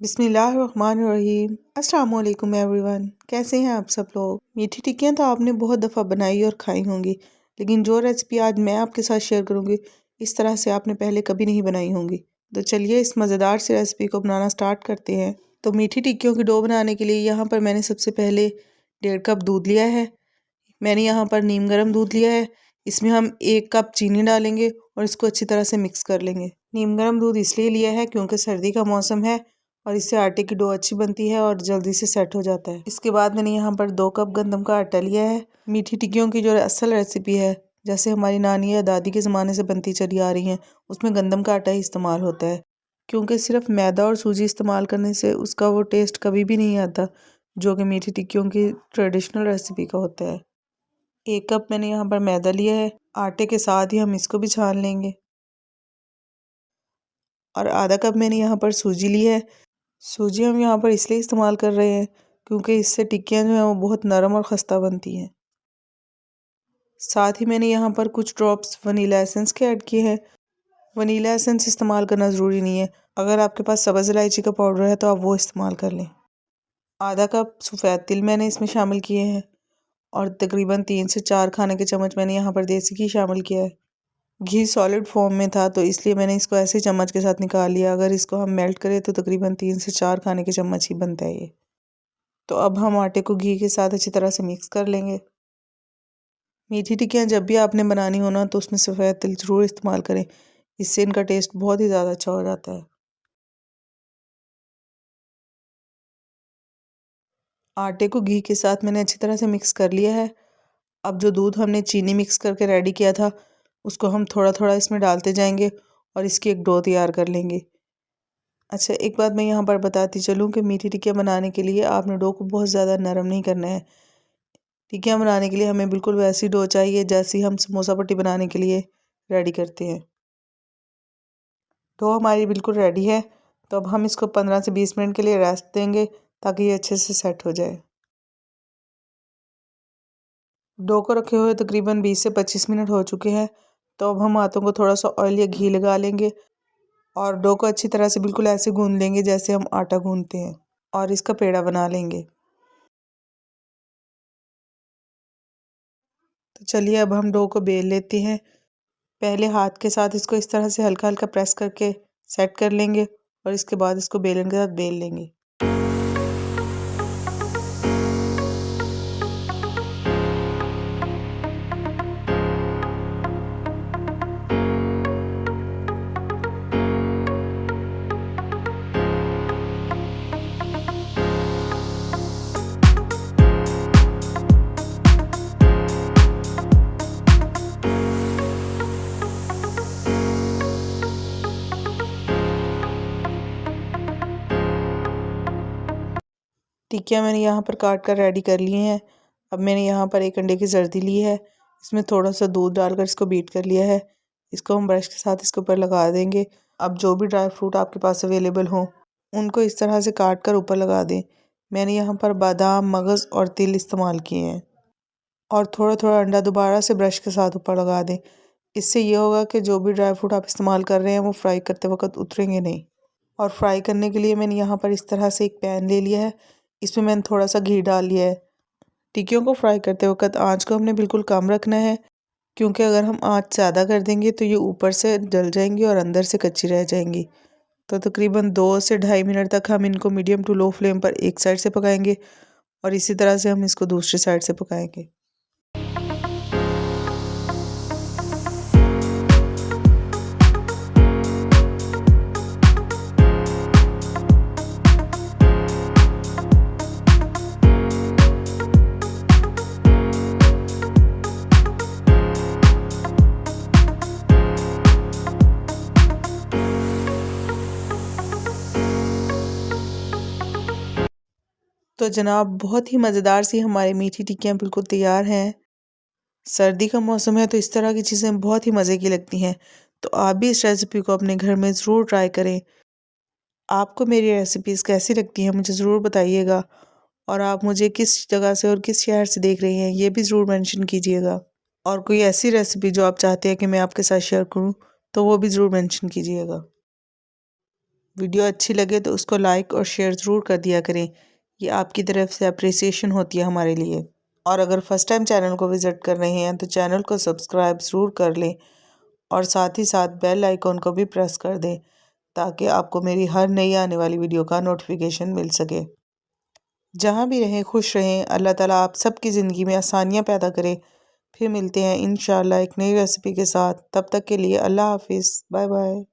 बिस्मिल्लाहिर्रहमानिर्रहीम। अस्सलाम वालेकुम एवरीवन, कैसे हैं आप सब लोग। मीठी टिक्कियाँ तो आपने बहुत दफ़ा बनाई और खाई होंगी, लेकिन जो रेसिपी आज मैं आपके साथ शेयर करूँगी इस तरह से आपने पहले कभी नहीं बनाई होंगी। तो चलिए इस मज़ेदार सी रेसिपी को बनाना स्टार्ट करते हैं। तो मीठी टिक्कियों की डो बनाने के लिए यहाँ पर मैंने सबसे पहले 1.5 कप दूध लिया है। मैंने यहाँ पर नीम गर्म दूध लिया है। इसमें हम 1 कप चीनी डालेंगे और इसको अच्छी तरह से मिक्स कर लेंगे। नीम गर्म दूध इसलिए लिया है क्योंकि सर्दी का मौसम है और इससे आटे की डो अच्छी बनती है और जल्दी से सेट हो जाता है। इसके बाद मैंने यहाँ पर 2 कप गंदम का आटा लिया है। मीठी टिक्कियों की जो असल रेसिपी है, जैसे हमारी नानी या दादी के ज़माने से बनती चली आ रही हैं, उसमें गंदम का आटा ही इस्तेमाल होता है, क्योंकि सिर्फ मैदा और सूजी इस्तेमाल करने से उसका वो टेस्ट कभी भी नहीं आता जो कि मीठी टिक्कियों की ट्रेडिशनल रेसिपी का होता है। 1 कप मैंने यहाँ पर मैदा लिया है। आटे के साथ ही हम इसको भी छान लेंगे। और आधा कप मैंने यहाँ पर सूजी ली है। सूजी हम यहाँ पर इसलिए इस्तेमाल कर रहे हैं क्योंकि इससे टिक्कियाँ जो हैं वो बहुत नरम और खस्ता बनती हैं। साथ ही मैंने यहाँ पर कुछ ड्रॉप्स वनीला एसेंस के ऐड किए हैं। वनीला एसेंस इस्तेमाल करना ज़रूरी नहीं है, अगर आपके पास सब्ज़ इलायची का पाउडर है तो आप वो इस्तेमाल कर लें। आधा कप सफ़ेद तिल मैंने इसमें शामिल किए हैं और तकरीबन 3 से 4 खाने के चम्मच मैंने यहाँ पर देसी घी शामिल किया है। घी सॉलिड फॉर्म में था तो इसलिए मैंने इसको ऐसे चम्मच के साथ निकाल लिया। अगर इसको हम मेल्ट करें तो तकरीबन 3 से 4 खाने के चम्मच ही बनता है ये। तो अब हम आटे को घी के साथ अच्छी तरह से मिक्स कर लेंगे। मीठी टिक्कियाँ जब भी आपने बनानी हो ना तो उसमें सफ़ेद तिल ज़रूर इस्तेमाल करें, इससे इनका टेस्ट बहुत ही ज़्यादा अच्छा हो जाता है। आटे को घी के साथ मैंने अच्छी तरह से मिक्स कर लिया है। अब जो दूध हमने चीनी मिक्स करके रेडी किया था उसको हम थोड़ा थोड़ा इसमें डालते जाएंगे और इसकी एक डो तैयार कर लेंगे। अच्छा, एक बात मैं यहाँ पर बताती चलूँ कि मीठी टिक्कियाँ बनाने के लिए आपने डो को बहुत ज़्यादा नरम नहीं करना है। टिक्कियाँ बनाने के लिए हमें बिल्कुल वैसी डो चाहिए जैसी हम समोसा पट्टी बनाने के लिए रेडी करते हैं। डो हमारी बिल्कुल रेडी है, तो अब हम इसको 15 से 20 मिनट के लिए रेस्ट देंगे ताकि ये अच्छे से सेट हो जाए। डो को रखे हुए तकरीबन 20 से 25 मिनट हो चुके हैं, तो अब हम हाथों को थोड़ा सा ऑयल या घी लगा लेंगे और डो को अच्छी तरह से बिल्कुल ऐसे गूंद लेंगे जैसे हम आटा गूंदते हैं और इसका पेड़ा बना लेंगे। तो चलिए अब हम डो को बेल लेते हैं। पहले हाथ के साथ इसको इस तरह से हल्का हल्का प्रेस करके सेट कर लेंगे और इसके बाद इसको बेलन के साथ बेल लेंगे। टिक्कियाँ मैंने यहाँ पर काट कर रेडी कर लिए हैं। अब मैंने यहाँ पर 1 अंडे की जर्दी ली है, इसमें थोड़ा सा दूध डालकर इसको बीट कर लिया है। इसको हम ब्रश के साथ इसके ऊपर लगा देंगे। अब जो भी ड्राई फ्रूट आपके पास अवेलेबल हो उनको इस तरह से काट कर ऊपर लगा दें। मैंने यहाँ पर बादाम, मगज़ और तिल इस्तेमाल किए हैं। और थोड़ा थोड़ा अंडा दोबारा से ब्रश के साथ ऊपर लगा दें। इससे ये होगा कि जो भी ड्राई फ्रूट आप इस्तेमाल कर रहे हैं वो फ्राई करते वक्त उतरेंगे नहीं। और फ्राई करने के लिए मैंने यहाँ पर इस तरह से एक पैन ले लिया है, इसमें मैंने थोड़ा सा घी डाल लिया है। टिक्कियों को फ्राई करते वक्त आंच को हमने बिल्कुल कम रखना है, क्योंकि अगर हम आंच ज़्यादा कर देंगे तो ये ऊपर से जल जाएंगी और अंदर से कच्ची रह जाएंगी। तो तकरीबन 2 से 2.5 मिनट तक हम इनको मीडियम टू लो फ्लेम पर एक साइड से पकाएंगे और इसी तरह से हम इसको दूसरी साइड से पकाएंगे। तो जनाब, बहुत ही मज़ेदार सी हमारी मीठी टिक्कियाँ बिल्कुल तैयार हैं। सर्दी का मौसम है तो इस तरह की चीज़ें बहुत ही मज़े की लगती हैं। तो आप भी इस रेसिपी को अपने घर में ज़रूर ट्राई करें। आपको मेरी रेसिपीज़ कैसी लगती हैं मुझे ज़रूर बताइएगा, और आप मुझे किस जगह से और किस शहर से देख रही हैं ये भी ज़रूर मेंशन कीजिएगा। और कोई ऐसी रेसिपी जो आप चाहते हैं कि मैं आपके साथ शेयर करूं तो वो भी ज़रूर मेंशन कीजिएगा। वीडियो अच्छी लगे तो उसको लाइक और शेयर ज़रूर कर दिया करें। ये आपकी तरफ से अप्रिसिएशन होती है हमारे लिए। और अगर फर्स्ट टाइम चैनल को विज़िट कर रहे हैं तो चैनल को सब्सक्राइब ज़रूर कर लें और साथ ही साथ बेल आइकॉन को भी प्रेस कर दें ताकि आपको मेरी हर नई आने वाली वीडियो का नोटिफिकेशन मिल सके। जहाँ भी रहें खुश रहें। अल्लाह ताला आप सबकी ज़िंदगी में आसानियाँ पैदा करे। फिर मिलते हैं इंशाअल्लाह एक नई रेसिपी के साथ। तब तक के लिए अल्लाह हाफिज़। Bye bye.